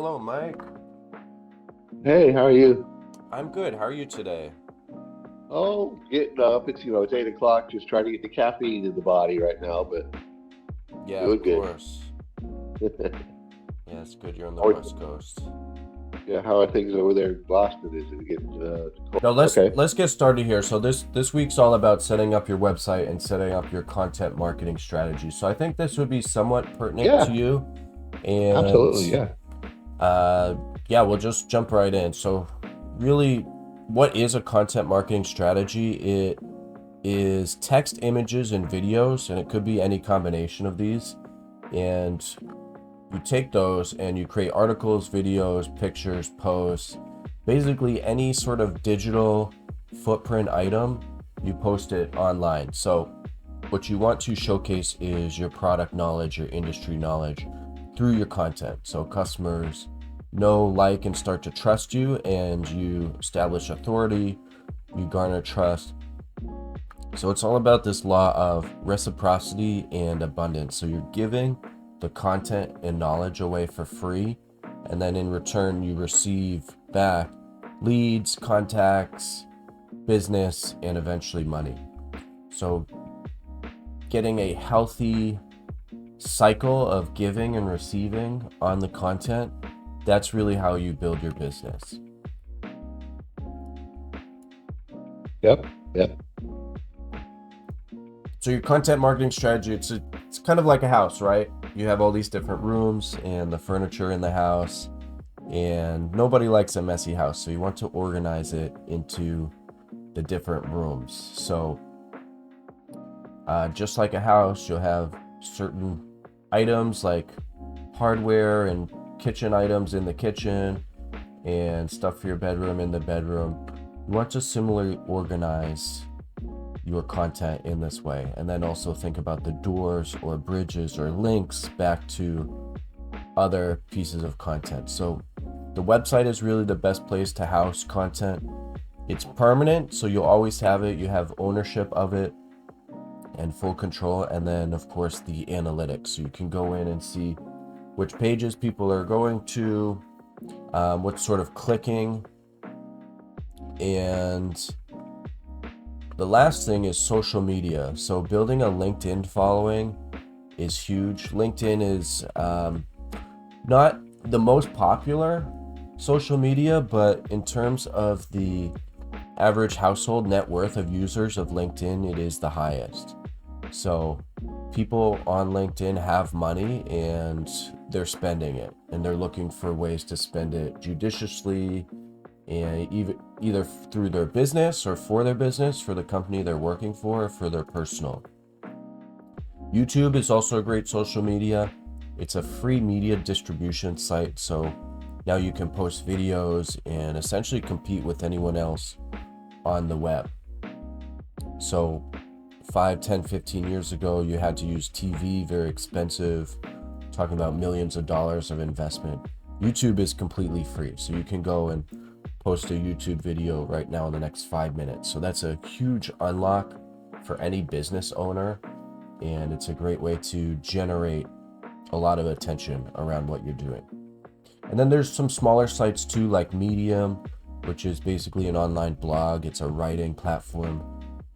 Hello, Mike. Hey, how are you? I'm good. How are you today? Oh, getting up. It's 8 o'clock. Just trying to get the caffeine in the body right now, but Yeah, of doing good. course. Yeah, it's good you're on the How are, West Coast. yeah, how are things over there in Boston? Is it getting cold? Now let's Okay. let's get started here. So this week's all about setting up your website and setting up your content marketing strategy. So I think this would be somewhat pertinent to Yeah, you. And absolutely. Yeah. uh, yeah, we'll just jump right in. So really, what is a content marketing strategy? It is text, images, and videos, and it could be any combination of these. And you take those and you create articles, videos, pictures, posts, basically any sort of digital footprint item, you post it online. So what you want to showcase is your product knowledge, your industry knowledge through your content. So customers know, like, and start to trust you, and you establish authority, you garner trust. So it's all about this law of reciprocity and abundance. So you're giving the content and knowledge away for free, and then in return, you receive back leads, contacts, business, and eventually money. So getting a healthy cycle of giving and receiving on the content, that's really how you build your business. Yep. Yep. So your content marketing strategy, it's kind of like a house, right? You have all these different rooms and the furniture in the house, and nobody likes a messy house. So you want to organize it into the different rooms. So just like a house, you'll have certain items like hardware and kitchen items in the kitchen and stuff for your bedroom in the bedroom. You want to similarly organize your content in this way, and then also think about the doors or bridges or links back to other pieces of content. So the website is really the best place to house content. It's permanent, so you'll always have it. You have ownership of it and full control. And then of course the analytics, so you can go in and see which pages people are going to, what sort of clicking. And the last thing is social media. So building a LinkedIn following is huge. LinkedIn is not the most popular social media, but in terms of the average household net worth of users of LinkedIn, it is the highest. So people on LinkedIn have money and they're spending it, and they're looking for ways to spend it judiciously, and either through their business or for their business, for the company they're working for, or for their personal. YouTube is also a great social media. It's a free media distribution site, so now you can post videos and essentially compete with anyone else on the web. So 5, 10, 15 years ago, you had to use TV, very expensive, talking about millions of dollars of investment. YouTube is completely free, so you can go and post a YouTube video right now in the next 5 minutes. So that's a huge unlock for any business owner, and it's a great way to generate a lot of attention around what you're doing. And then there's some smaller sites too, like Medium, which is basically an online blog. It's a writing platform.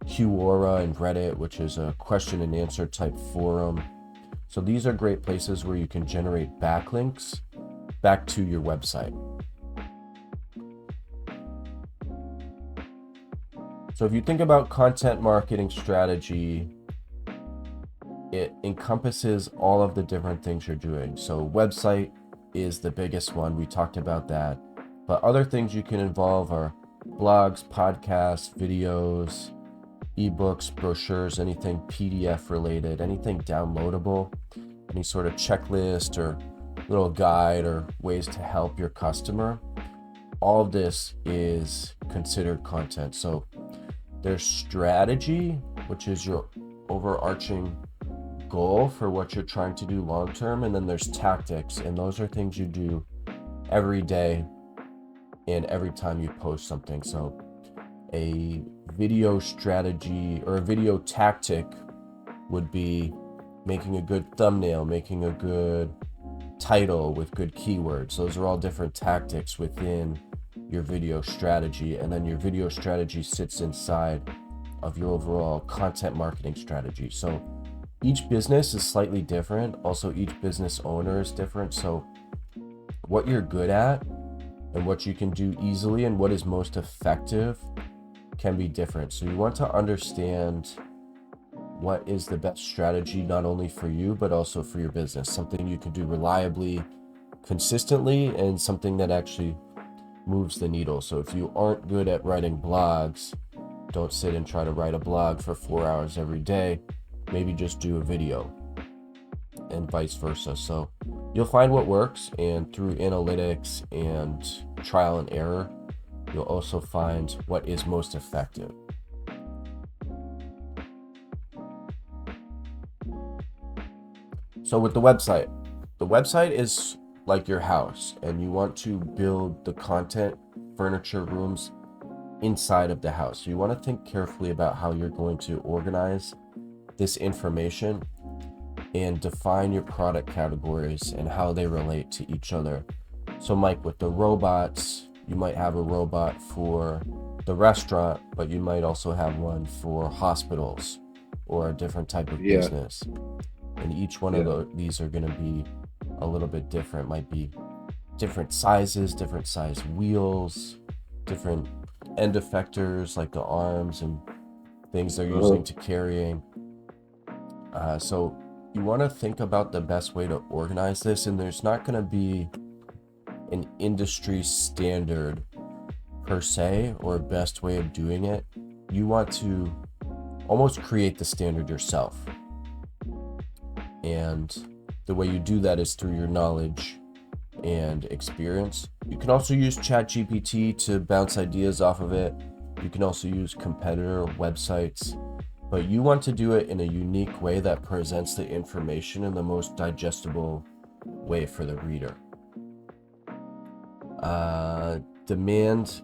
Quora and Reddit, which is a question and answer type forum. So these are great places where you can generate backlinks back to your website. So if you think about content marketing strategy, it encompasses all of the different things you're doing. So website is the biggest one. We talked about that. But other things you can involve are blogs, podcasts, videos, ebooks, brochures, anything PDF related, anything downloadable, any sort of checklist or little guide or ways to help your customer. All of this is considered content. So there's strategy, which is your overarching goal for what you're trying to do long term, and then there's tactics, and those are things you do every day and every time you post something. So a video strategy or a video tactic would be making a good thumbnail, making a good title with good keywords. Those are all different tactics within your video strategy, and then your video strategy sits inside of your overall content marketing strategy. So each business is slightly different. Also, each business owner is different. So what you're good at and what you can do easily and what is most effective can be different. So you want to understand what is the best strategy, not only for you, but also for your business. Something you can do reliably, consistently, and something that actually moves the needle. So if you aren't good at writing blogs, don't sit and try to write a blog for 4 hours every day. Maybe just do a video, and vice versa. So you'll find what works, and through analytics and trial and error, you'll also find what is most effective. So with the website is like your house, and you want to build the content, furniture, rooms inside of the house. So you want to think carefully about how you're going to organize this information and define your product categories and how they relate to each other. So Mike, with the robots, you might have a robot for the restaurant, but you might also have one for hospitals or a different type of business. And each one of these are going to be a little bit different. Might be different sizes, different size wheels, different end effectors like the arms and things they're using to carrying. So you want to think about the best way to organize this, and there's not going to be an industry standard per se or best way of doing it. You want to almost create the standard yourself. And the way you do that is through your knowledge and experience. You can also use ChatGPT to bounce ideas off of it. You can also use competitor websites, but you want to do it in a unique way that presents the information in the most digestible way for the reader. Demand.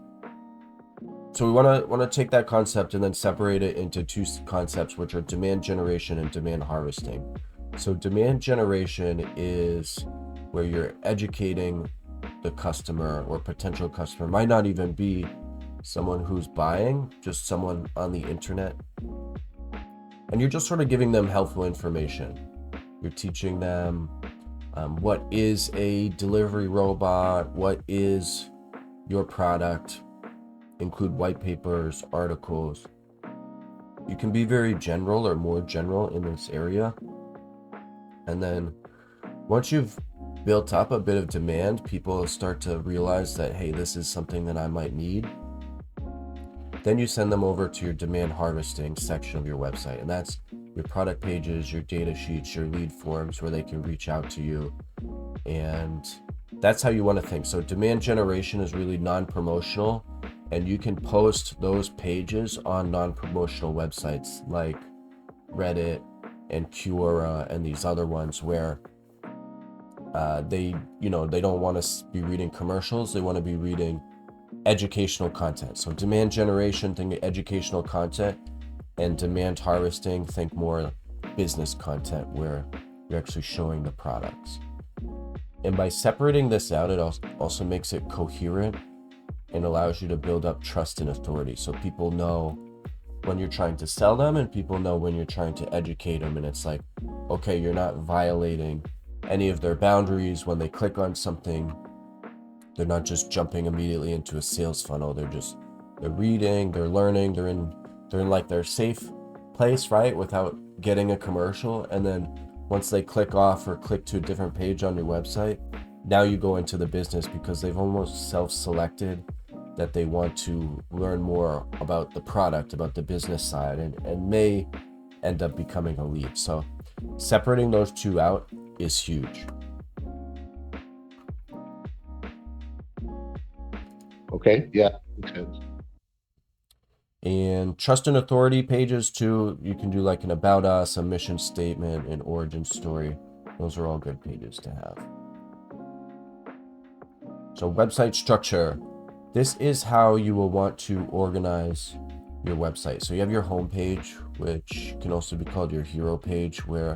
So we want to take that concept and then separate it into two concepts, which are demand generation and demand harvesting. So demand generation is where you're educating the customer or potential customer. Might not even be someone who's buying, just someone on the internet. And you're just sort of giving them helpful information. You're teaching them what is a delivery robot, what is your product, include white papers, articles. You can be very general or more general in this area. And then once you've built up a bit of demand, people start to realize that, hey, this is something that I might need. Then you send them over to your demand harvesting section of your website. And that's your product pages, your data sheets, your lead forms where they can reach out to you. And that's how you want to think. So demand generation is really non-promotional, and you can post those pages on non-promotional websites like Reddit and Quora and these other ones where they don't want to be reading commercials. They want to be reading educational content. So demand generation, think educational content, and demand harvesting, think more business content where you're actually showing the products. And by separating this out, it also makes it coherent and allows you to build up trust and authority. So people know when you're trying to sell them, and people know when you're trying to educate them. And it's like, okay, you're not violating any of their boundaries. When they click on something, they're not just jumping immediately into a sales funnel. They're reading, they're learning, they're in like their safe place, right? Without getting a commercial. And then once they click off or click to a different page on your website, now you go into the business because they've almost self-selected that they want to learn more about the product, about the business side, and may end up becoming a lead. So separating those two out is huge. Okay, yeah, makes sense. And trust and authority pages too, you can do like an about us, a mission statement, an origin story. Those are all good pages to have. So website structure. This is how you will want to organize your website. So you have your home page, which can also be called your hero page, where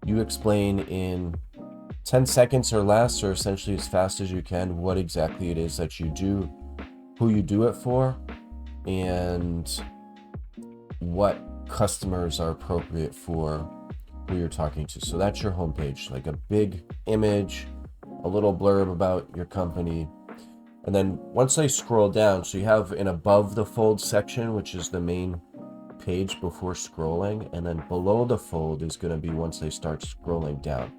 you explain in 10 seconds or less, or essentially as fast as you can, what exactly it is that you do, who you do it for, and what customers are appropriate for who you're talking to. So that's your homepage, like a big image, a little blurb about your company. And then once I scroll down, so you have an above the fold section, which is the main page before scrolling, and then below the fold is going to be once they start scrolling down.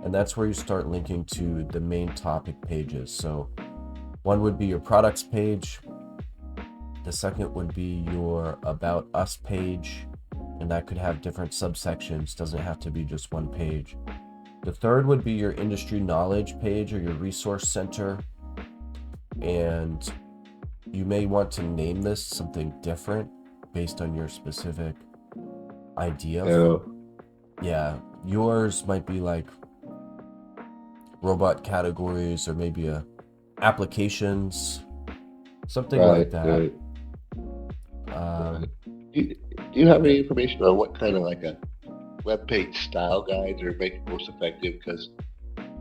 And that's where you start linking to the main topic pages. So one would be your products page. The second would be your About Us page, and that could have different subsections, doesn't have to be just one page. The third would be your industry knowledge page or your resource center, and you may want to name this something different based on your specific idea. Yeah, yours might be like robot categories, or maybe applications, something like that. Right. Do you have any information on what kind of like a web page style guides are making most effective? Because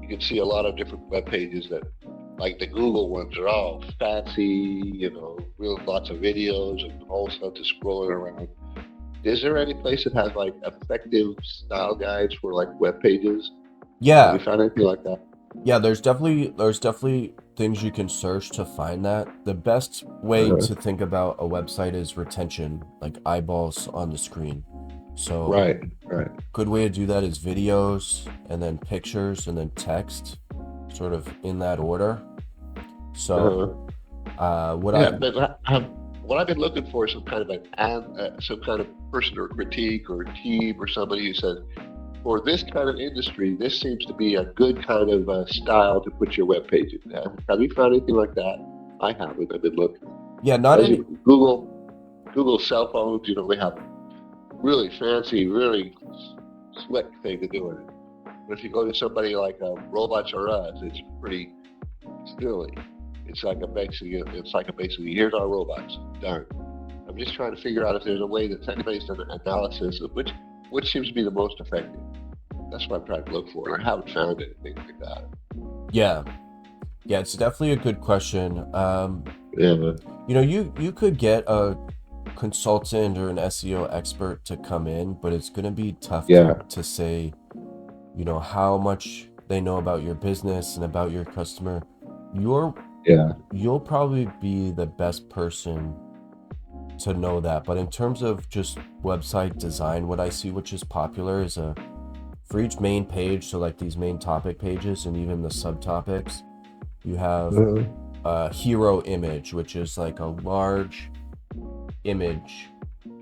you can see a lot of different web pages that, like the Google ones, are all fancy, real lots of videos and all stuff to scrolling around. Is there any place that has like effective style guides for like web pages? Have you found anything like that? Yeah, there's definitely things you can search to find that. The best way to think about a website is retention, like eyeballs on the screen. So Right. good way to do that is videos, and then pictures, and then text, sort of in that order. So what I've been looking for is some kind of person or critique or team or somebody who says, for this kind of industry, this seems to be a good kind of style to put your web page in. Have you found anything like that? I haven't. I've been looking. Yeah, not any. Google cell phones, they have really fancy, really slick thing to do with it. But if you go to somebody like Robots R Us, it's pretty silly. It's like basically, here's our robots, done. I'm just trying to figure out if there's a way that anybody's done an analysis of which seems to be the most effective. That's what I'm trying to look for, and I haven't found anything like that. Yeah, it's definitely a good question. You could get a consultant or an SEO expert to come in, but it's going to be tough to say, how much they know about your business and about your customer. You'll probably be the best person to know that. But in terms of just website design, what I see which is popular is for each main page, so like these main topic pages and even the subtopics, you have a hero image, which is like a large image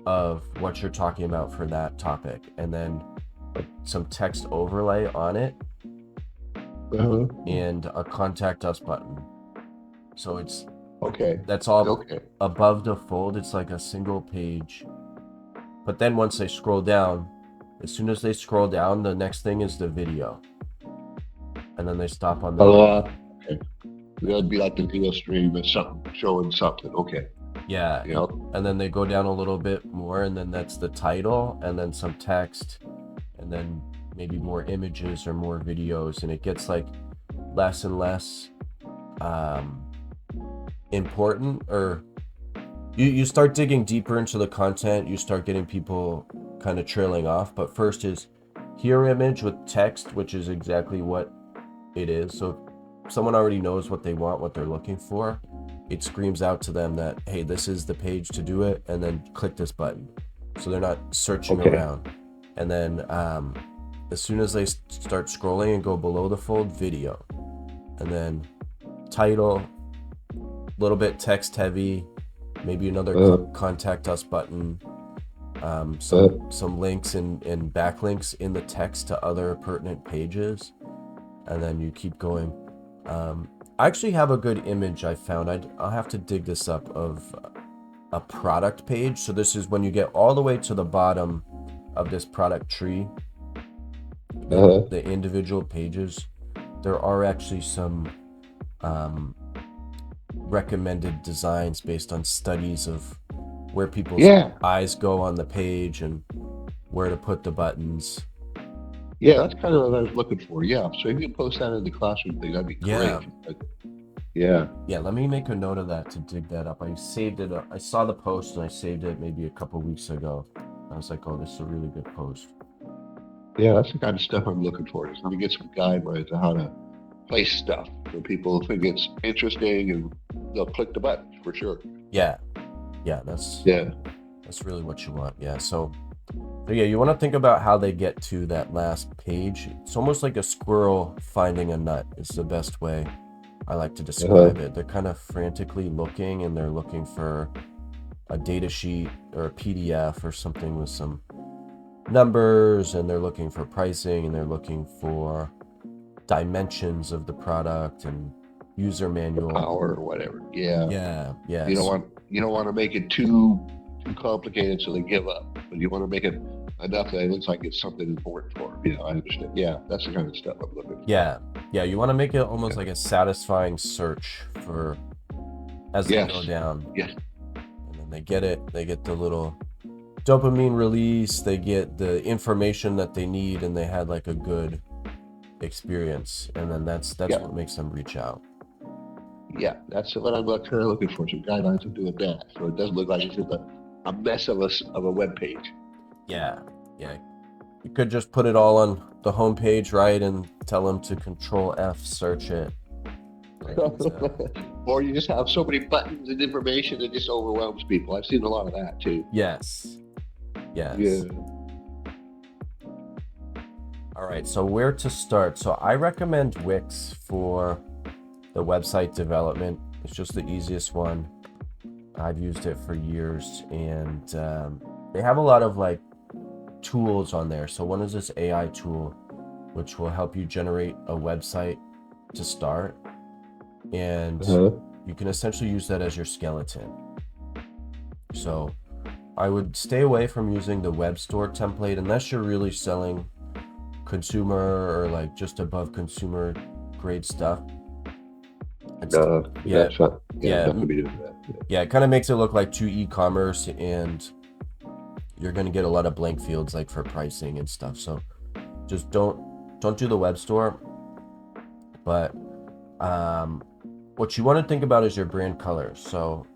of what you're talking about for that topic, and then some text overlay on it, and a contact us button. So it's that's all above the fold. It's like a single page, but then once they scroll down, as soon as they scroll down, the next thing is the video, and then they stop on the video. That'd be like the video stream or something, showing something. Yeah. And then they go down a little bit more, and then that's the title, and then some text, and then maybe more images or more videos, and it gets like less and less important, or you start digging deeper into the content, you start getting people kind of trailing off. But first is hero image with text, which is exactly what it is. So if someone already knows what they want, what they're looking for, it screams out to them that, hey, this is the page to do it, and then click this button. So they're not searching around. And then as soon as they start scrolling and go below the fold, video, and then title, a little bit text heavy, maybe another contact us button, some links and backlinks in the text to other pertinent pages, and then you keep going. I actually have a good image I found. I'll have to dig this up, of a product page. So this is when you get all the way to the bottom of this product tree, the individual pages. There are actually some recommended designs based on studies of where people's eyes go on the page and where to put the buttons. Yeah, that's kind of what I was looking for. Yeah, so if you can post that in the classroom thing, that'd be great. Yeah. Yeah. Yeah, let me make a note of that to dig that up. I saved it. I saw the post and I saved it maybe a couple weeks ago. I was like, oh, this is a really good post. Yeah, that's the kind of stuff I'm looking for. Is let me get some guidelines on how to place stuff so people think it's interesting and they'll click the button for sure. Yeah. Yeah, that's Yeah. really what you want. Yeah. So yeah, you want to think about how they get to that last page. It's almost like a squirrel finding a nut is the best way I like to describe it. They're kind of frantically looking and they're looking for a data sheet or a PDF or something with some numbers, and they're looking for pricing, and they're looking for dimensions of the product and user manual. Power or whatever. Yeah. Yeah. Yeah. You don't want to make it too complicated so they give up, but you want to make it enough that it looks like it's something important for them. You know, I understand. Yeah, that's the kind of stuff I'm looking for. Yeah. Yeah. You want to make it almost like a satisfying search for as they go down. Yes. And then they get it. They get the little dopamine release. They get the information that they need, and they had like a good experience. And then that's what makes them reach out. Yeah, that's what I'm kind of looking for. Some guidelines of doing that, so it doesn't look like it's just a mess of a web page. Yeah. Yeah. You could just put it all on the home page, right, and tell them to Control F search it. Or you just have so many buttons and information that just overwhelms people. I've seen a lot of that too. Yes. Yeah. All right, so where to start? So I recommend Wix for the website development. It's just the easiest one. I've used it for years, and they have a lot of like tools on there. So one is this AI tool, which will help you generate a website to start, and you can essentially use that as your skeleton. So I would stay away from using the web store template unless you're really selling consumer or like just above consumer grade stuff. Yeah, it kind of makes it look like too e-commerce, and you're going to get a lot of blank fields like for pricing and stuff. So just don't do the web store. But what you want to think about is your brand colors. So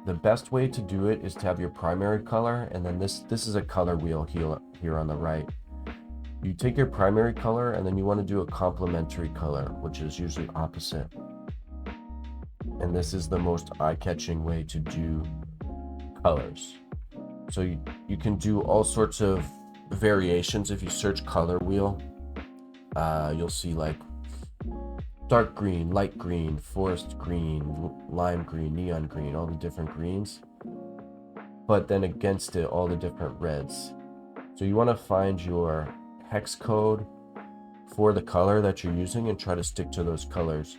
the best way to do it is to have your primary color, and then this is a color wheel here on the right. You take your primary color, and then you want to do a complementary color, which is usually opposite. And this is the most eye-catching way to do colors. So you can do all sorts of variations. If you search color wheel, you'll see like dark green, light green, forest green, lime green, neon green, all the different greens. But then against it, all the different reds. So you want to find your hex code for the color that you're using and try to stick to those colors.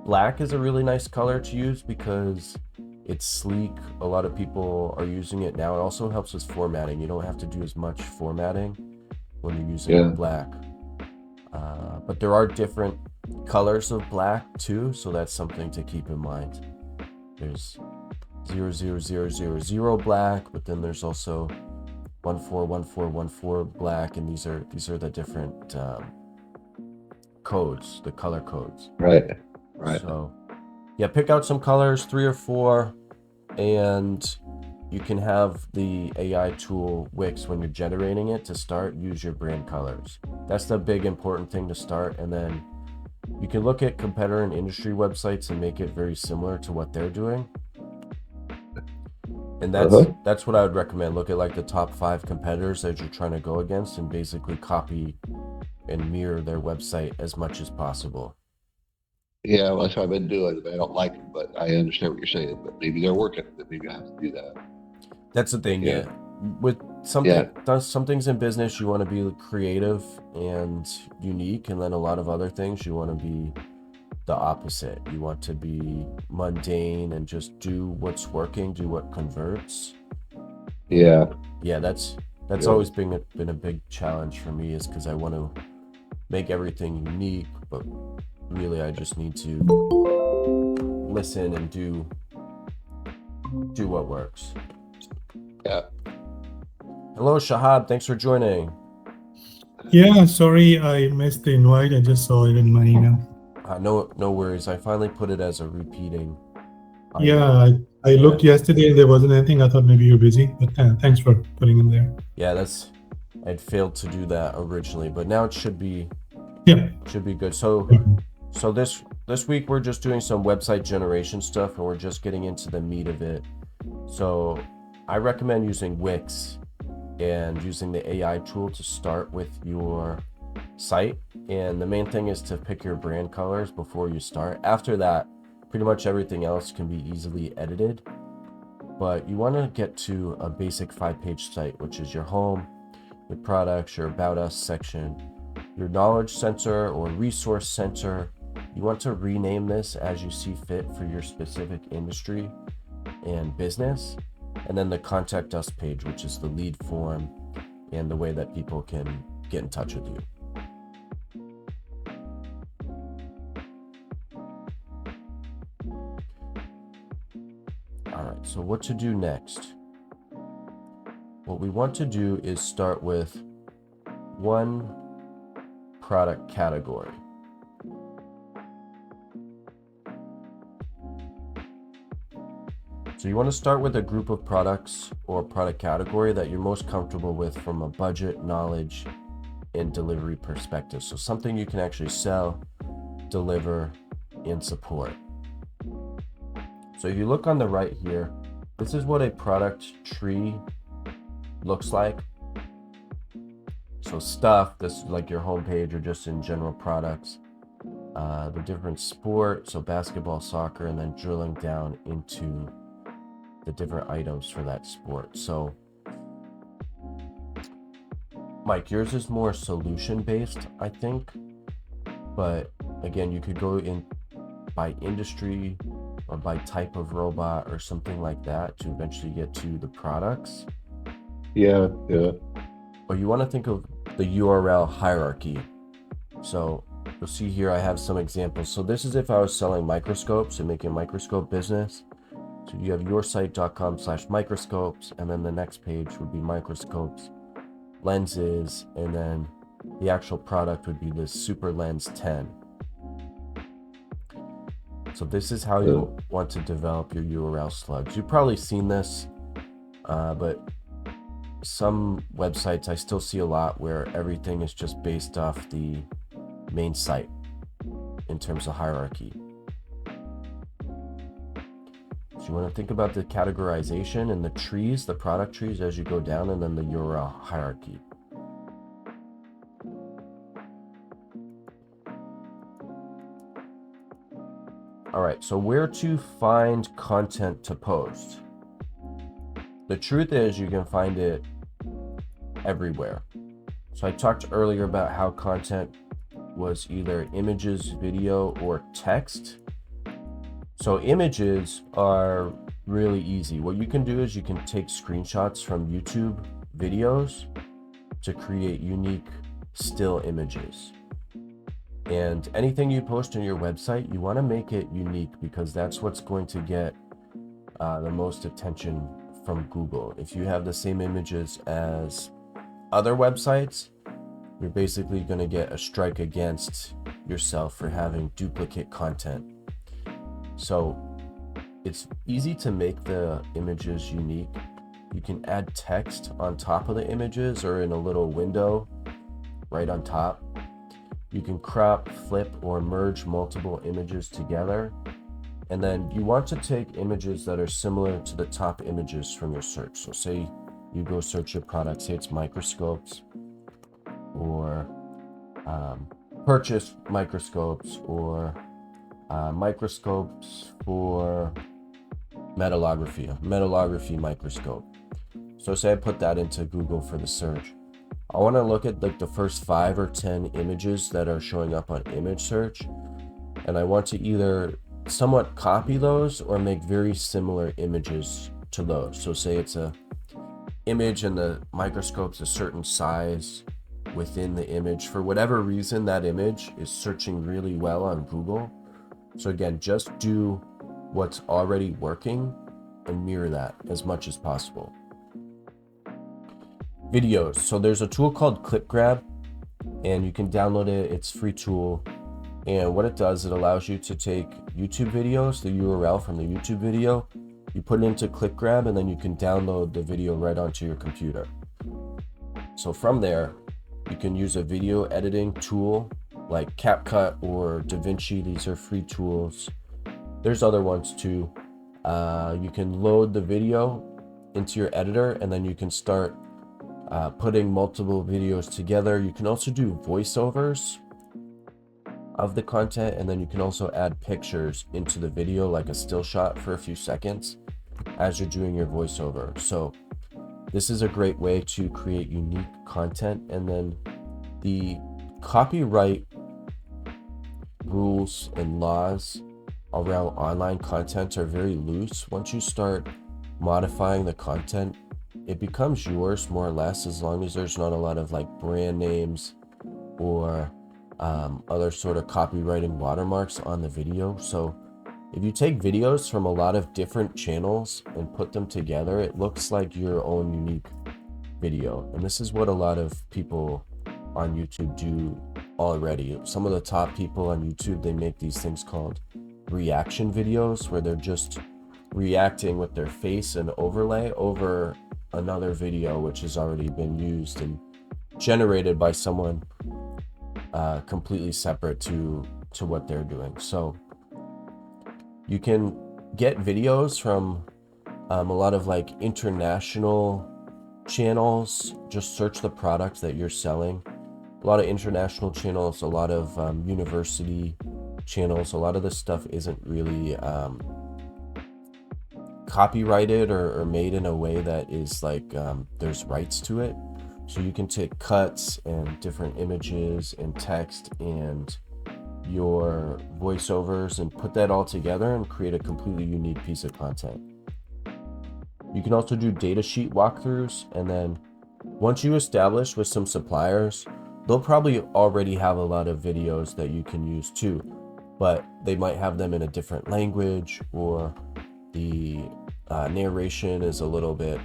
Black is a really nice color to use because it's sleek. A lot of people are using it now. It also helps with formatting. You don't have to do as much formatting when you're using black. But there are different colors of black too, so that's something to keep in mind. There's 00000 black, but then there's also 141414 black, and these are the different codes, the color codes. Right. So yeah, pick out some colors, 3 or 4, and you can have the AI tool Wix, when you're generating it to start, use your brand colors. That's the big important thing to start, and then you can look at competitor and industry websites and make it very similar to what they're doing. And that's what I would recommend. Look at like the top 5 competitors that you're trying to go against and basically copy and mirror their website as much as possible. Yeah, well, that's what I've been doing. I don't like it, but I understand what you're saying. But maybe they're working. Maybe I have to do that. That's the thing, yeah. With some things in business, you want to be creative and unique, and then a lot of other things, you want to be the opposite. You want to be mundane and just do what's working, do what converts. Yeah. Yeah, that's always been a big challenge for me, is because I want to make everything unique, but really I just need to listen and do what works. Yeah. Hello, Shahab. Thanks for joining. Yeah, sorry I missed the invite. I just saw it in my email. No worries. I finally put it as a repeating Yeah, item. I Yeah, looked yesterday and there wasn't anything. I thought maybe you're busy, but thanks for putting in there. yeah, I'd failed to do that originally, but now it Yeah. should be good. Yeah. So this week we're just doing some website generation stuff, and we're just getting into the meat of it. So I recommend using Wix and using the AI tool to start with your site. And the main thing is to pick your brand colors before you start. After that, pretty much everything else can be easily edited. But you want to get to a basic 5-page site, which is your home, your products, your about us section, your knowledge center or resource center. You want to rename this as you see fit for your specific industry and business. And then the contact us page, which is the lead form and the way that people can get in touch with you. All right, so what to do next? What we want to do is start with one product category. So you want to start with a group of products or product category that you're most comfortable with from a budget, knowledge, and delivery perspective. So something you can actually sell, deliver, and support. So if you look on the right here, this is what a product tree looks like. So stuff, this is like your homepage or just in general products. The different sport, so basketball, soccer, and then drilling down into the different items for that sport. So Mike, yours is more solution based, I think. But again, you could go in by industry or by type of robot or something like that to eventually get to the products. Yeah, yeah. Or you want to think of the URL hierarchy. So you'll see here I have some examples. So this is if I was selling microscopes and making a microscope business. So you have yoursite.com/microscopes, and then the next page would be microscopes, lenses, and then the actual product would be this Super Lens 10. So this is how you want to develop your URL slugs. You've probably seen this, but some websites I still see a lot where everything is just based off the main site in terms of hierarchy. So you want to think about the categorization and the trees, the product trees as you go down, and then the URL hierarchy. All right, so where to find content to post? The truth is you can find it everywhere. So I talked earlier about how content was either images, video, or text. So images are really easy. What you can do is you can take screenshots from YouTube videos to create unique still images. And anything you post on your website, you want to make it unique because that's what's going to get the most attention from Google. If you have the same images as other websites, you're basically going to get a strike against yourself for having duplicate content. So it's easy to make the images unique. You can add text on top of the images or in a little window right on top. You can crop, flip, or merge multiple images together. And then you want to take images that are similar to the top images from your search. So say you go search your product, say it's microscopes or purchase microscopes or microscopes for metallography, a metallography microscope. So say I put that into Google for the search. I want to look at like the first 5 or 10 images that are showing up on image search, and I want to either somewhat copy those or make very similar images to those. So say it's a image and the microscope's a certain size within the image. For whatever reason, that image is searching really well on Google. So again, just do what's already working and mirror that as much as possible. Videos. So there's a tool called Clip Grab, and you can download it. It's a free tool. And what it does, it allows you to take YouTube videos, the URL from the YouTube video, you put it into ClickGrab, and then you can download the video right onto your computer. So from there, you can use a video editing tool like CapCut or DaVinci. These are free tools. There's other ones too. You can load the video into your editor, and then you can start putting multiple videos together. You can also do voiceovers of the content, and then you can also add pictures into the video, like a still shot for a few seconds as you're doing your voiceover. So this is a great way to create unique content. And then the copyright rules and laws around online content are very loose. Once you start modifying the content, it becomes yours more or less, as long as there's not a lot of like brand names or other sort of copywriting watermarks on the video. So if you take videos from a lot of different channels and put them together, it looks like your own unique video. And this is what a lot of people on YouTube do already. Some of the top people on YouTube, they make these things called reaction videos, where they're just reacting with their face and overlay over another video which has already been used and generated by someone completely separate to what they're doing. So you can get videos from a lot of like international channels. Just search the product that you're selling. A lot of international channels, a lot of university channels. A lot of this stuff isn't really copyrighted or made in a way that is like there's rights to it. So you can take cuts and different images and text and your voiceovers and put that all together and create a completely unique piece of content. You can also do data sheet walkthroughs, and then once you establish with some suppliers, they'll probably already have a lot of videos that you can use too, but they might have them in a different language, or the narration is a little bit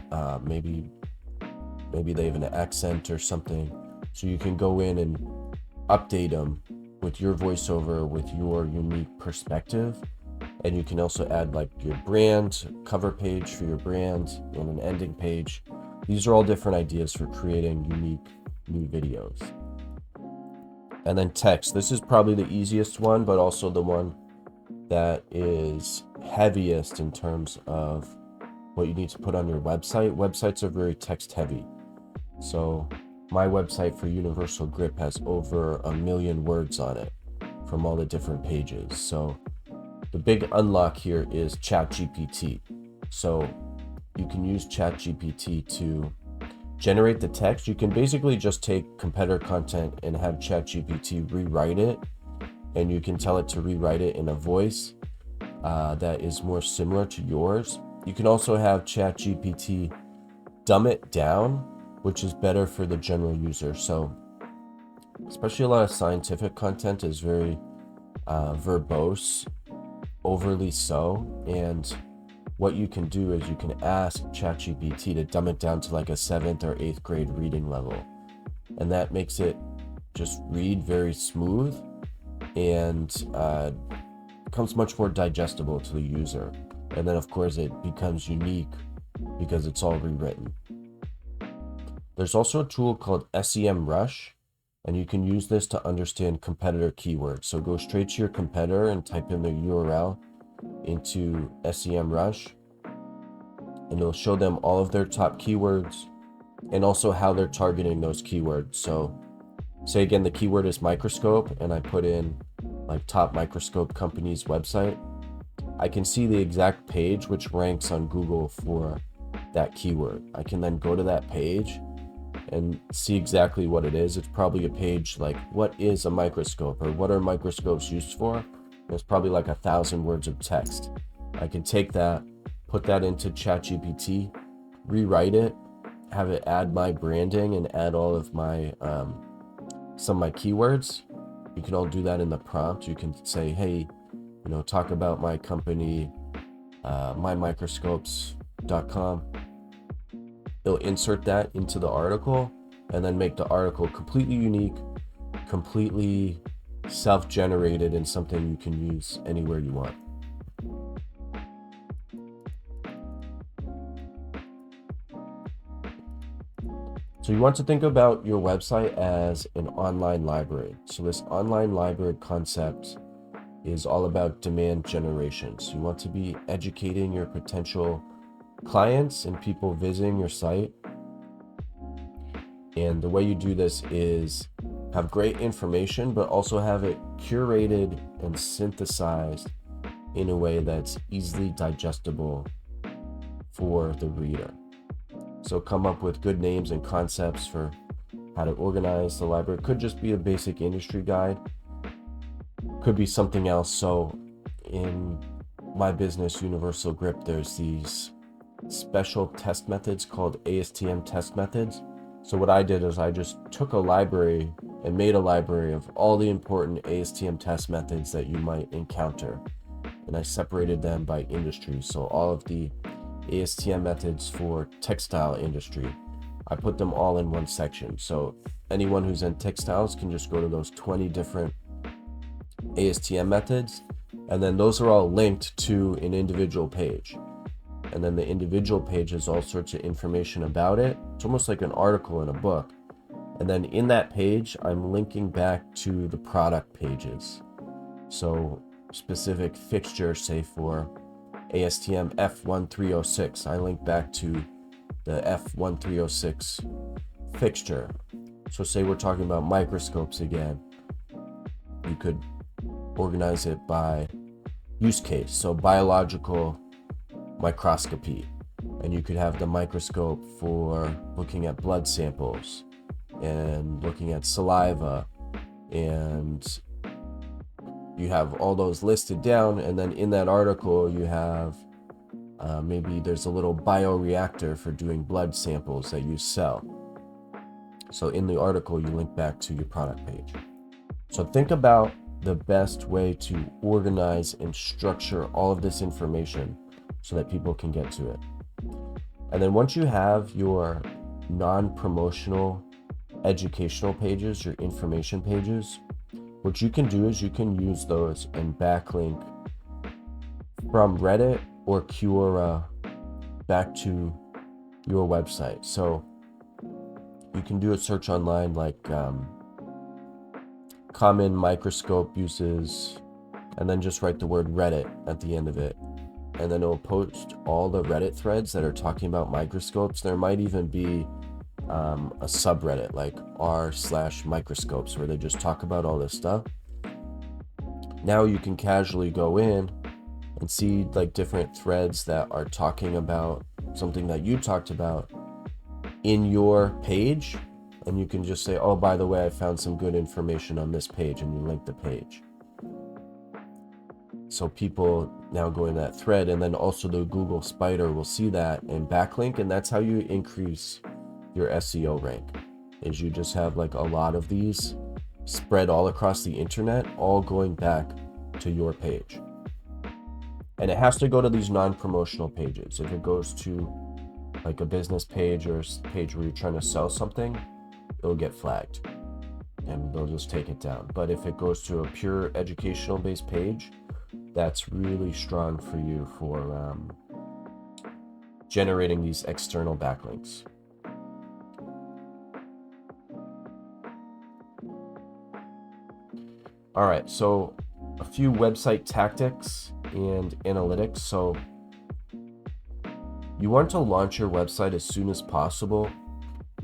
maybe they have an accent or something. So you can go in and update them with your voiceover, with your unique perspective. And you can also add like your brand, cover page for your brand, and an ending page. These are all different ideas for creating unique new videos. And then text. This is probably the easiest one, but also the one that is heaviest in terms of what you need to put on your website. Websites are very text heavy. So my website for Universal Grip has over 1 million words on it from all the different pages. So the big unlock here is ChatGPT. So you can use ChatGPT to generate the text. You can basically just take competitor content and have ChatGPT rewrite it, and you can tell it to rewrite it in a voice that is more similar to yours. You can also have ChatGPT dumb it down, which is better for the general user. So especially a lot of scientific content is very verbose, overly so. And what you can do is you can ask ChatGPT to dumb it down to like a 7th or 8th grade reading level. And that makes it just read very smooth and becomes much more digestible to the user. And then of course it becomes unique because it's all rewritten. There's also a tool called SEMrush, and you can use this to understand competitor keywords. So go straight to your competitor and type in their URL into SEMrush, and it'll show them all of their top keywords and also how they're targeting those keywords. So say again, the keyword is microscope, and I put in like top microscope company's website. I can see the exact page which ranks on Google for that keyword. I can then go to that page and see exactly what it is. It's probably a page like, what is a microscope, or what are microscopes used for? There's probably like 1,000 words of text. I can take that, put that into ChatGPT, rewrite it, have it add my branding and add all of my some of my keywords. You can all do that in the prompt. You can say, hey, talk about my company, mymicroscopes.com. It'll insert that into the article and then make the article completely unique, completely self-generated and something you can use anywhere you want. So you want to think about your website as an online library. So this online library concept is all about demand generation. So you want to be educating your potential clients and people visiting your site. And the way you do this is have great information, but also have it curated and synthesized in a way that's easily digestible for the reader. So come up with good names and concepts for how to organize the library. It could just be a basic industry guide. Could be something else. So in my business, Universal Grip, there's these special test methods called ASTM test methods. So what I did is I just took a library and made a library of all the important ASTM test methods that you might encounter. And I separated them by industry. So all of the ASTM methods for textile industry, I put them all in one section. So anyone who's in textiles can just go to those 20 different ASTM methods, and then those are all linked to an individual page. And then the individual page has all sorts of information about it. It's almost like an article in a book. And then in that page, I'm linking back to the product pages. So specific fixture, say for ASTM F1306, I link back to the F1306 fixture. So say we're talking about microscopes again, you could organize it by use case. So biological microscopy, and you could have the microscope for looking at blood samples and looking at saliva, and you have all those listed down. And then in that article you have maybe there's a little bioreactor for doing blood samples that you sell. So in the article you link back to your product page. So think about the best way to organize and structure all of this information so that people can get to it. And then once you have your non-promotional educational pages, your information pages, what you can do is you can use those and backlink from Reddit or Quora back to your website. So you can do a search online like common microscope uses, and then just write the word Reddit at the end of it. And then it will post all the Reddit threads that are talking about microscopes. There might even be a subreddit like r/microscopes where they just talk about all this stuff. Now you can casually go in and see like different threads that are talking about something that you talked about in your page, and you can just say, oh, by the way, I found some good information on this page, and you link the page. So people now go in that thread, and then also the Google Spider will see that and backlink, and that's how you increase your SEO rank, is you just have like a lot of these spread all across the internet, all going back to your page. And it has to go to these non-promotional pages. If it goes to like a business page or a page where you're trying to sell something, it'll get flagged and they'll just take it down. But if it goes to a pure educational based page, that's really strong for you for generating these external backlinks. All right, so a few website tactics and analytics. So you want to launch your website as soon as possible.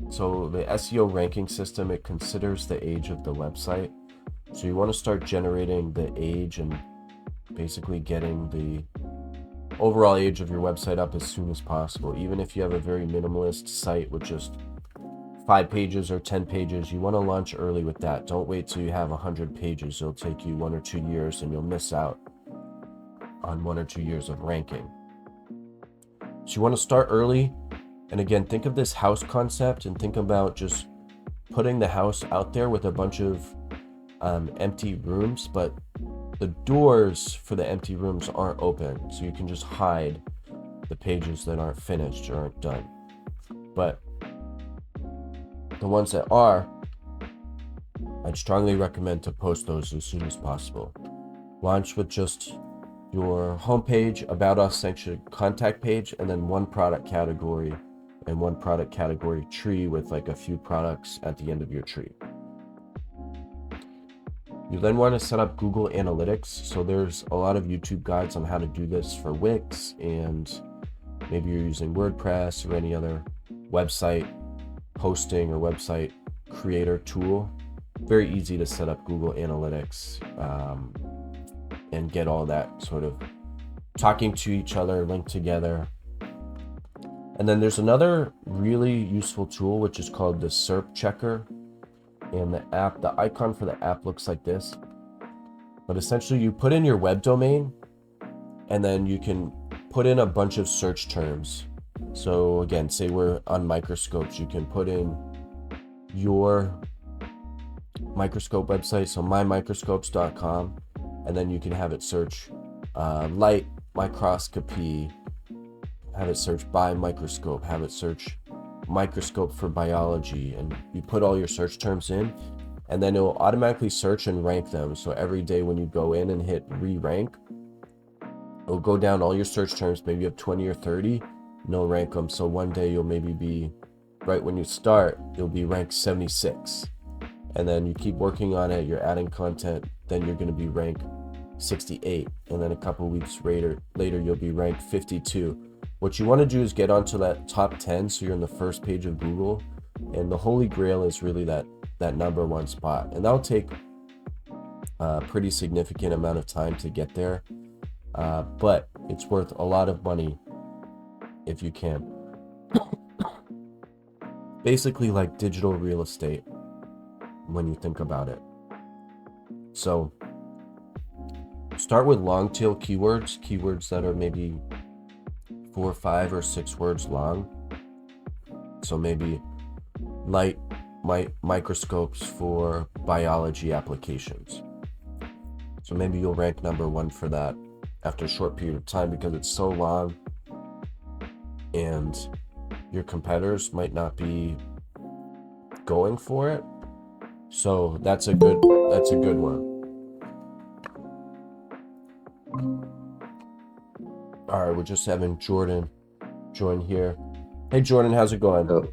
So the SEO ranking system, it considers the age of the website. So you want to start generating the age and basically getting the overall age of your website up as soon as possible. Even if you have a very minimalist site with just 5 pages or 10 pages, you want to launch early with that. Don't wait till you have 100 pages. It'll take you 1 or 2 years and you'll miss out on 1 or 2 years of ranking. So you want to start early. And again, think of this house concept and think about just putting the house out there with a bunch of empty rooms, but the doors for the empty rooms aren't open. So you can just hide the pages that aren't finished or aren't done. But the ones that are, I'd strongly recommend to post those as soon as possible. Launch with just your homepage, About Us section, contact page, and then one product category and one product category tree with like a few products at the end of your tree. You then want to set up Google Analytics. So there's a lot of YouTube guides on how to do this for Wix, and maybe you're using WordPress or any other website hosting or website creator tool. Very easy to set up Google Analytics and get all that sort of talking to each other, linked together. And then there's another really useful tool, which is called the SERP checker. And the icon for the app looks like this. But essentially you put in your web domain, and then you can put in a bunch of search terms. So again, say we're on microscopes, you can put in your microscope website, so mymicroscopes.com, and then you can have it search light microscopy, have it search by microscope, have it search microscope for biology, and you put all your search terms in, and then it will automatically search and rank them. So every day when you go in and hit re-rank, it'll go down all your search terms. Maybe you have 20 or 30, and it'll rank them. So one day you'll maybe be, right when you start, you'll be ranked 76. And then you keep working on it, you're adding content, then you're going to be ranked 68. And then a couple weeks later you'll be ranked 52. What you want to do is get onto that top 10, so you're in the first page of Google. And the holy grail is really that number one spot. And that'll take a pretty significant amount of time to get there. But it's worth a lot of money if you can. Basically like digital real estate when you think about it. So start with long tail keywords that are maybe 4, 5, or 6 words long. So maybe light microscopes for biology applications. So maybe you'll rank number 1 for that after a short period of time, because it's so long and your competitors might not be going for it. So that's a good one. All right, we're just having Jordan join here. Hey Jordan, how's it going? Oh.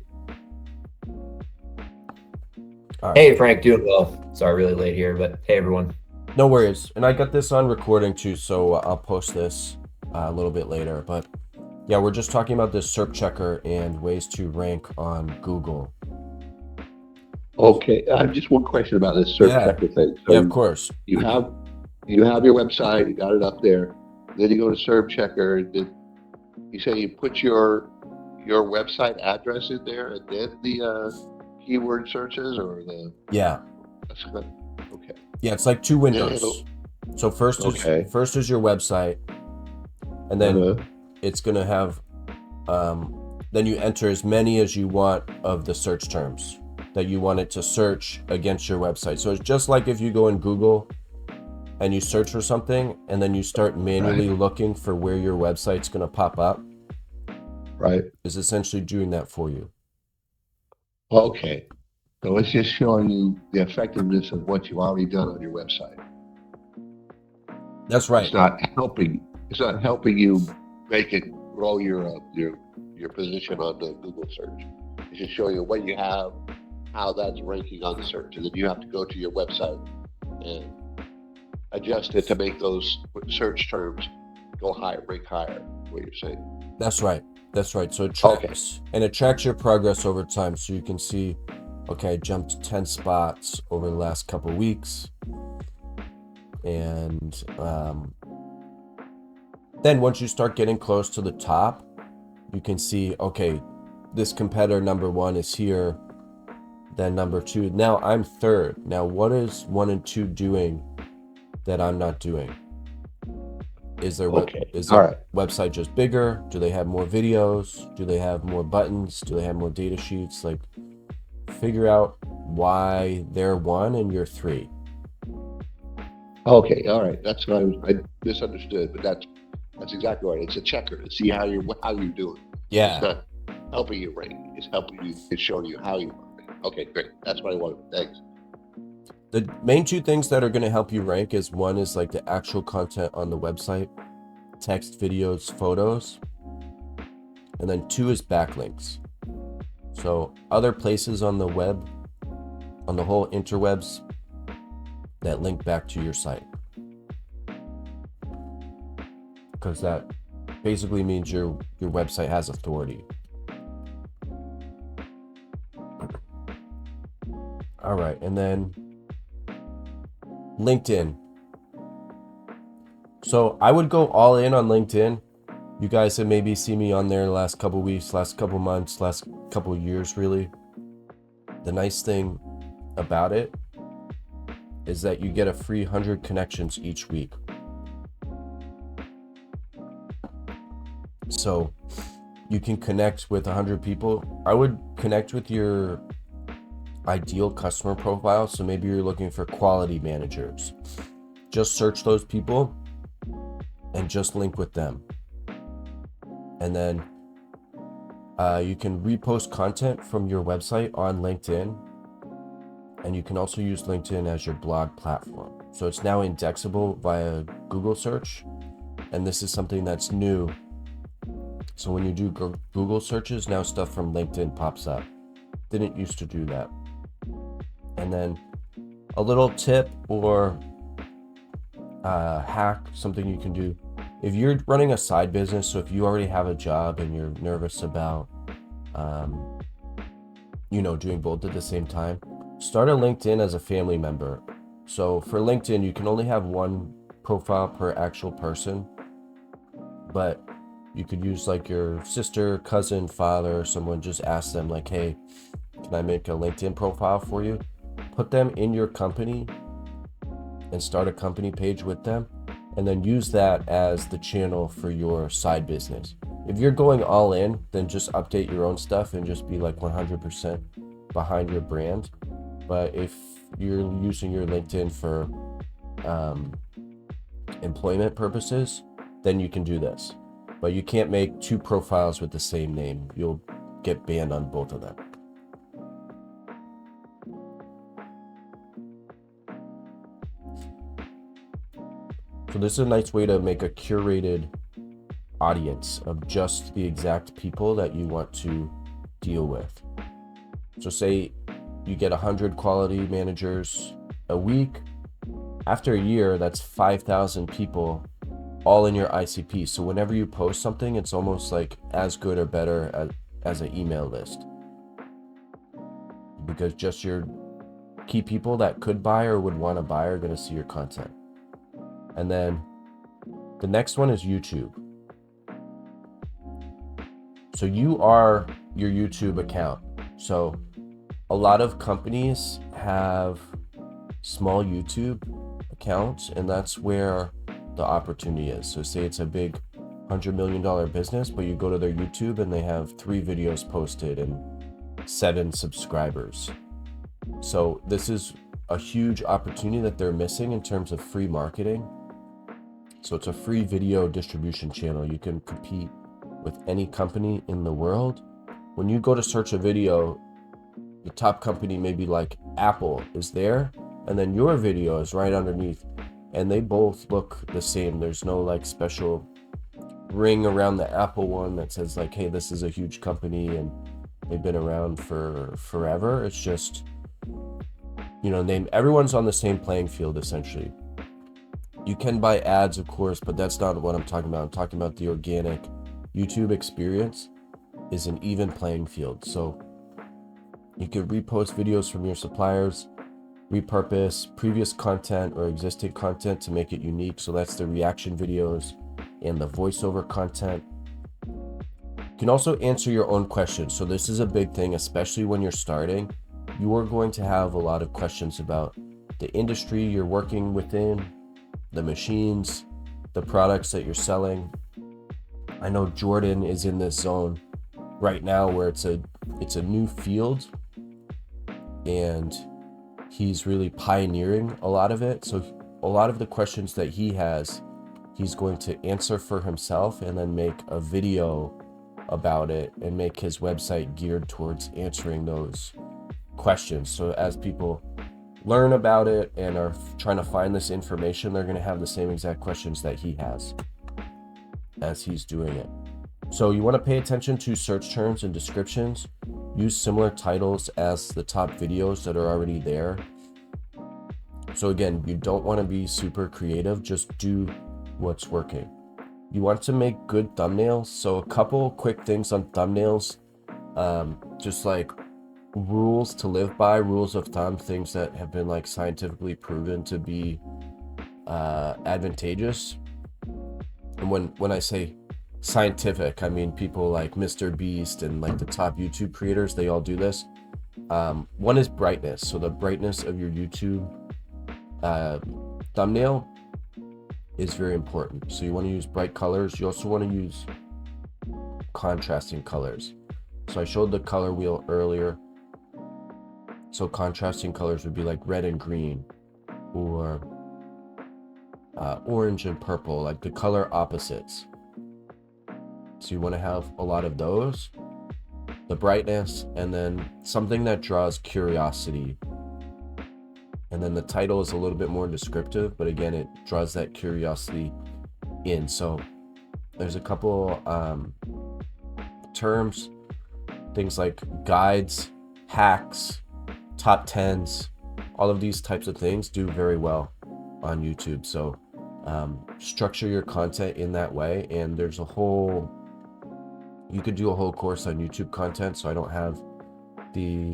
All right. Hey Frank, doing well. Sorry, really late here, but hey everyone. No worries. And I got this on recording too, so I'll post this a little bit later. But yeah, we're just talking about this SERP checker and ways to rank on Google. Okay, just one question about this search checker thing. So yeah, of course. You have your website, you got it up there. Then you go to SERP checker. Then you say you put your website address in there, and then the keyword searches, or the That's good. Okay. Yeah, it's like 2 windows. So first is your website, and then it's gonna have then you enter as many as you want of the search terms that you want it to search against your website. So it's just like if you go in Google and you search for something, and then you start manually looking for where your website's gonna pop up. Right. Is essentially doing that for you. Okay. So it's just showing you the effectiveness of what you've already done on your website. That's right. It's not helping you make it grow your position on the Google search. It's just showing you what you have, how that's ranking on the search, and then you have to go to your website and adjust it to make those search terms go higher, rank higher. What you're saying? That's right. So it tracks, and it tracks your progress over time, so you can see, okay, I jumped 10 spots over the last couple of weeks, and then once you start getting close to the top, you can see, okay, this competitor number 1 is here, then number 2. Now I'm 3rd. Now what is 1 and 2 doing that I'm not doing? Is their website just bigger? Do they have more videos? Do they have more buttons? Do they have more data sheets? Like, figure out why they're 1 and you're 3. Okay, all right. That's what I misunderstood, but that's exactly right. It's a checker to see how you're doing. Yeah. It's not helping you rank. It's helping you. It's showing you how you rank. Okay, great. That's what I wanted. Thanks. The main two things that are going to help you rank is one is like the actual content on the website, text, videos, photos, and then two is backlinks. So other places on the web, on the whole interwebs, that link back to your site, because that basically means your website has authority. All right, and then LinkedIn. So I would go all in on LinkedIn. You guys have maybe seen me on there the last couple weeks, last couple months, last couple years, really. The nice thing about it is that you get a free 100 connections each week. So you can connect with 100 people. I would connect with your ideal customer profile. So maybe you're looking for quality managers. Just search those people and just link with them. And then you can repost content from your website on LinkedIn. And you can also use LinkedIn as your blog platform. So it's now indexable via Google search. And this is something that's new. So when you do Google searches, now stuff from LinkedIn pops up. Didn't used to do that. And then a little tip or hack, something you can do. If you're running a side business, so if you already have a job and you're nervous about, doing both at the same time, start a LinkedIn as a family member. So for LinkedIn, you can only have one profile per actual person, but you could use like your sister, cousin, father, or someone. Just ask them like, hey, can I make a LinkedIn profile for you? Put them in your company and start a company page with them, and then use that as the channel for your side business. If you're going all in, then just update your own stuff and just be like 100% behind your brand. But if you're using your LinkedIn for employment purposes, then you can do this. But you can't make two profiles with the same name. You'll get banned on both of them. So this is a nice way to make a curated audience of just the exact people that you want to deal with. So say you get 100 quality managers a week. After a year, that's 5,000 people all in your ICP. So whenever you post something, it's almost like as good or better as an email list, because just your key people that could buy or would want to buy are going to see your content. And then the next one is YouTube. So you are your YouTube account. So a lot of companies have small YouTube accounts, and that's where the opportunity is. So say it's a big $100 million business, but you go to their YouTube and they have 3 videos posted and 7 subscribers. So this is a huge opportunity that they're missing in terms of free marketing. So it's a free video distribution channel. You can compete with any company in the world. When you go to search a video, the top company, maybe like Apple, is there, and then your video is right underneath, and they both look the same. There's no like special ring around the Apple one that says like, hey, this is a huge company and they've been around for forever. It's just, everyone's on the same playing field essentially. You can buy ads, of course, but that's not what I'm talking about. I'm talking about the organic YouTube experience is an even playing field. So you can repost videos from your suppliers, repurpose previous content or existing content to make it unique. So that's the reaction videos and the voiceover content. You can also answer your own questions. So this is a big thing, especially when you're starting. You are going to have a lot of questions about the industry you're working within, the machines, the products that you're selling. I know Jordan is in this zone right now where it's a new field, and he's really pioneering a lot of it. So a lot of the questions that he has, he's going to answer for himself and then make a video about it and make his website geared towards answering those questions. So as people learn about it and are trying to find this information, they're going to have the same exact questions that he has as he's doing it. So you want to pay attention to search terms and descriptions. Use similar titles as the top videos that are already there. So again, you don't want to be super creative, just do what's working. You want to make good thumbnails. So a couple quick things on thumbnails, just like rules to live by, rules of thumb, things that have been like scientifically proven to be advantageous. And when I say scientific, I mean people like Mr. Beast and like the top YouTube creators, they all do this. One is brightness. So the brightness of your YouTube thumbnail is very important. So you want to use bright colors. You also want to use contrasting colors. So I showed the color wheel earlier. So contrasting colors would be like red and green, or orange and purple, like the color opposites. So you want to have a lot of those, the brightness, and then something that draws curiosity. And then the title is a little bit more descriptive, but again, it draws that curiosity in. So there's a couple terms, things like guides, hacks, top 10s, all of these types of things do very well on YouTube. So structure your content in that way. And there's you could do a whole course on YouTube content. So I don't have the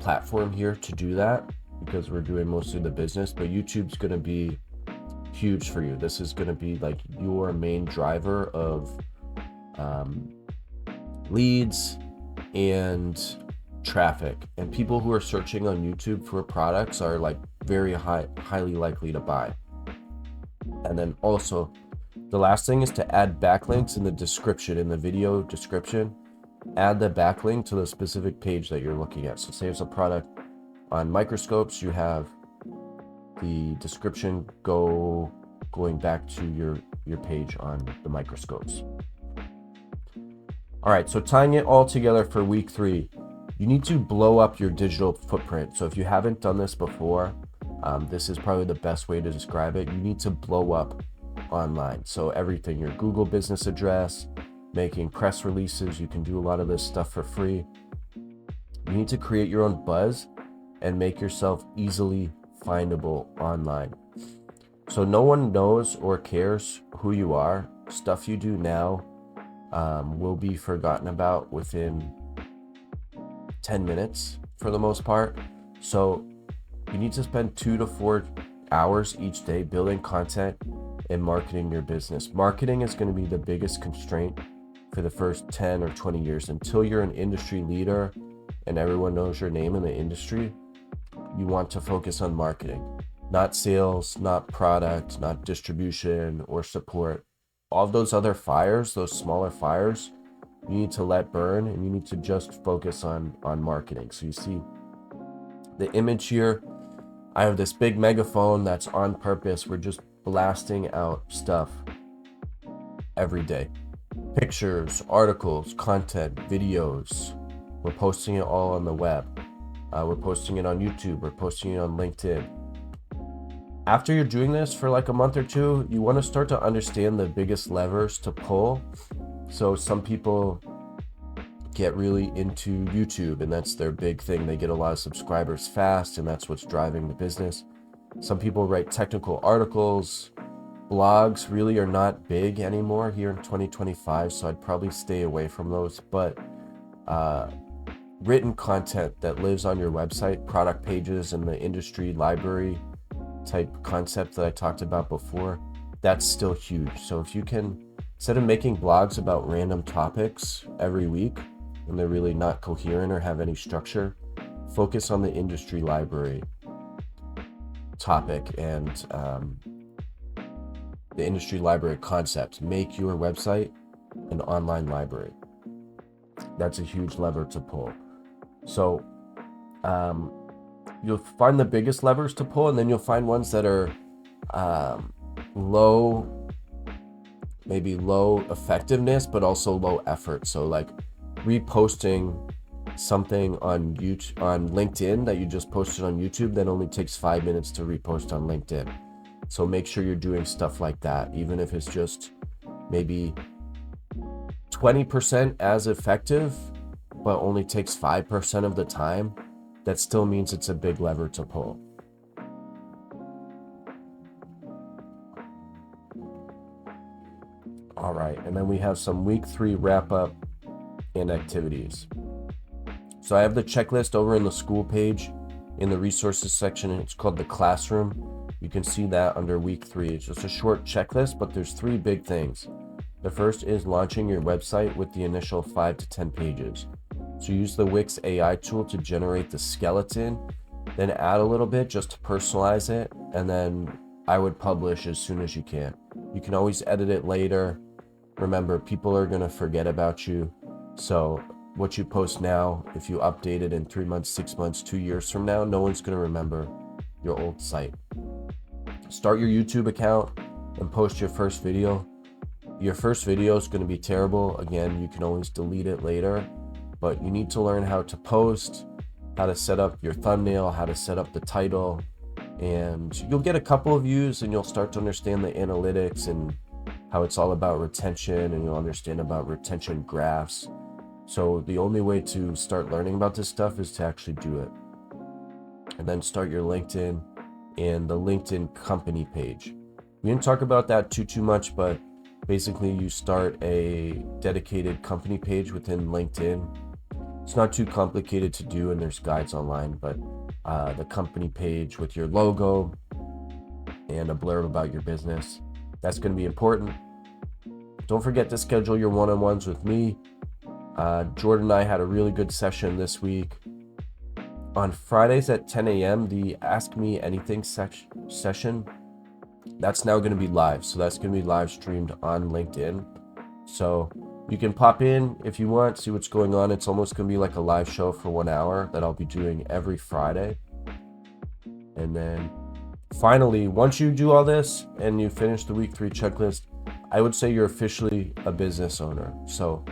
platform here to do that because we're doing mostly the business, but YouTube's going to be huge for you. This is going to be like your main driver of leads and traffic, and people who are searching on YouTube for products are like very highly likely to buy. And then also the last thing is to add backlinks in the description, in the video description. Add the backlink to the specific page that you're looking at. So say it's a product on microscopes, you have the description going back to your page on the microscopes. All right, so tying it all together for week 3, you need to blow up your digital footprint. So if you haven't done this before, this is probably the best way to describe it. You need to blow up online. So everything, your Google business address, making press releases, you can do a lot of this stuff for free. You need to create your own buzz and make yourself easily findable online. So no one knows or cares who you are. Stuff you do now will be forgotten about within 10 minutes for the most part. So you need to spend 2 to 4 hours each day building content and marketing your business. Marketing is going to be the biggest constraint for the first 10 or 20 years until you're an industry leader and everyone knows your name in the industry. You want to focus on marketing, not sales, not product, not distribution or support. All of those other fires, those smaller fires, you need to let burn, and you need to just focus on marketing. So you see the image here. I have this big megaphone that's on purpose. We're just blasting out stuff every day. Pictures, articles, content, videos. We're posting it all on the web. We're posting it on YouTube. We're posting it on LinkedIn. After you're doing this for like a month or 2, you want to start to understand the biggest levers to pull. So some people get really into YouTube and that's their big thing. They get a lot of subscribers fast and that's what's driving the business. Some people write technical articles. Blogs really are not big anymore here in 2025, so I'd probably stay away from those. But written content that lives on your website, product pages, and the industry library type concept that I talked about before, that's still huge. So if you can, instead of making blogs about random topics every week and they're really not coherent or have any structure, focus on the industry library topic and the industry library concept. Make your website an online library. That's a huge lever to pull. So you'll find the biggest levers to pull, and then you'll find ones that are low effectiveness, but also low effort. So like reposting something on YouTube, on LinkedIn that you just posted on YouTube, that only takes 5 minutes to repost on LinkedIn. So make sure you're doing stuff like that, even if it's just maybe 20% as effective, but only takes 5% of the time. That still means it's a big lever to pull. All right, and then we have some week 3 wrap up and activities. So I have the checklist over in the school page in the resources section, and it's called the classroom. You can see that under week 3. It's just a short checklist, but there's 3 big things. The first is launching your website with the initial 5 to 10 pages. So use the Wix AI tool to generate the skeleton, then add a little bit just to personalize it, and then I would publish as soon as you can. You can always edit it later. Remember, people are going to forget about you. So what you post now, if you update it in 3 months, 6 months, 2 years from now, no one's going to remember your old site. Start your YouTube account and post your first video. Your first video is going to be terrible. Again, you can always delete it later, but you need to learn how to post, how to set up your thumbnail, how to set up the title, and you'll get a couple of views and you'll start to understand the analytics and how it's all about retention, and you'll understand about retention graphs. So the only way to start learning about this stuff is to actually do it. And then start your LinkedIn and the LinkedIn company page. We didn't talk about that too much, but basically you start a dedicated company page within LinkedIn. It's not too complicated to do, and there's guides online, but the company page with your logo and a blurb about your business, that's going to be important. Don't forget to schedule your one-on-ones with me. Jordan and I had a really good session this week. On Fridays at 10 a.m., the Ask Me Anything session, that's now going to be live. So that's going to be live streamed on LinkedIn. So you can pop in if you want, see what's going on. It's almost going to be like a live show for 1 hour that I'll be doing every Friday. And then finally, once you do all this and you finish the week 3 checklist, I would say you're officially a business owner. So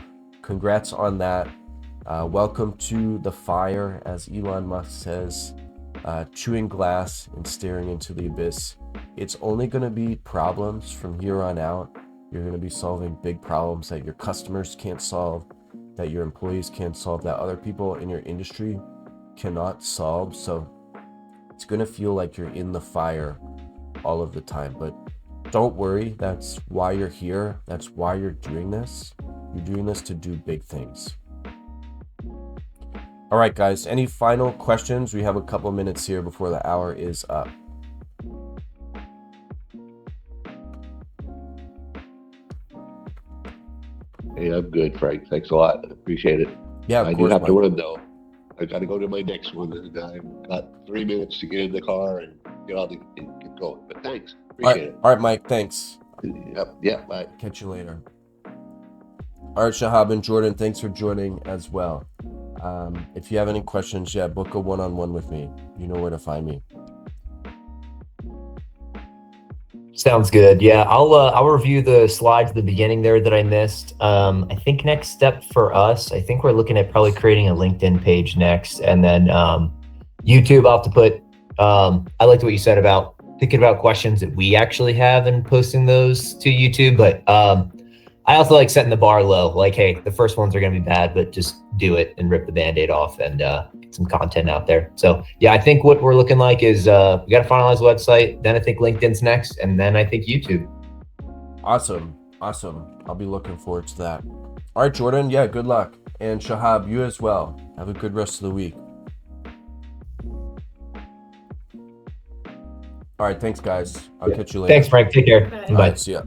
congrats on that. Welcome to the fire, as Elon Musk says, chewing glass and staring into the abyss. It's only going to be problems from here on out. You're going to be solving big problems that your customers can't solve, that your employees can't solve, that other people in your industry cannot solve. So it's going to feel like you're in the fire all of the time. But don't worry, that's why you're here. That's why you're doing this. You're doing this to do big things. All right, guys, any final questions? We have a couple minutes here before the hour is up. Hey, I'm good, Frank. Thanks a lot. Appreciate it. Yeah, of I course, do have to Mike. run though. I got to go to my next one, and I've got 3 minutes to get in the car and get going. But thanks. Appreciate it. All right, Mike, thanks. Yep. Yeah. Bye. Catch you later. All right, Shahab and Jordan, thanks for joining as well. If you have any questions, book a one-on-one with me. You know where to find me. Sounds good. Yeah, I'll review the slides at the beginning there that I missed. I think next step for us, I think we're looking at probably creating a LinkedIn page next, and then YouTube. I'll have to put. I liked what you said about thinking about questions that we actually have and posting those to YouTube, but I also like setting the bar low. Like, hey, the first ones are going to be bad, but just do it and rip the Band-Aid off and get some content out there. So yeah, I think what we're looking like is we got to finalize the website. Then I think LinkedIn's next. And then I think YouTube. Awesome. I'll be looking forward to that. All right, Jordan. Yeah, good luck. And Shahab, you as well. Have a good rest of the week. All right, thanks, guys. I'll catch you later. Thanks, Frank. Take care. Bye. All right, see ya.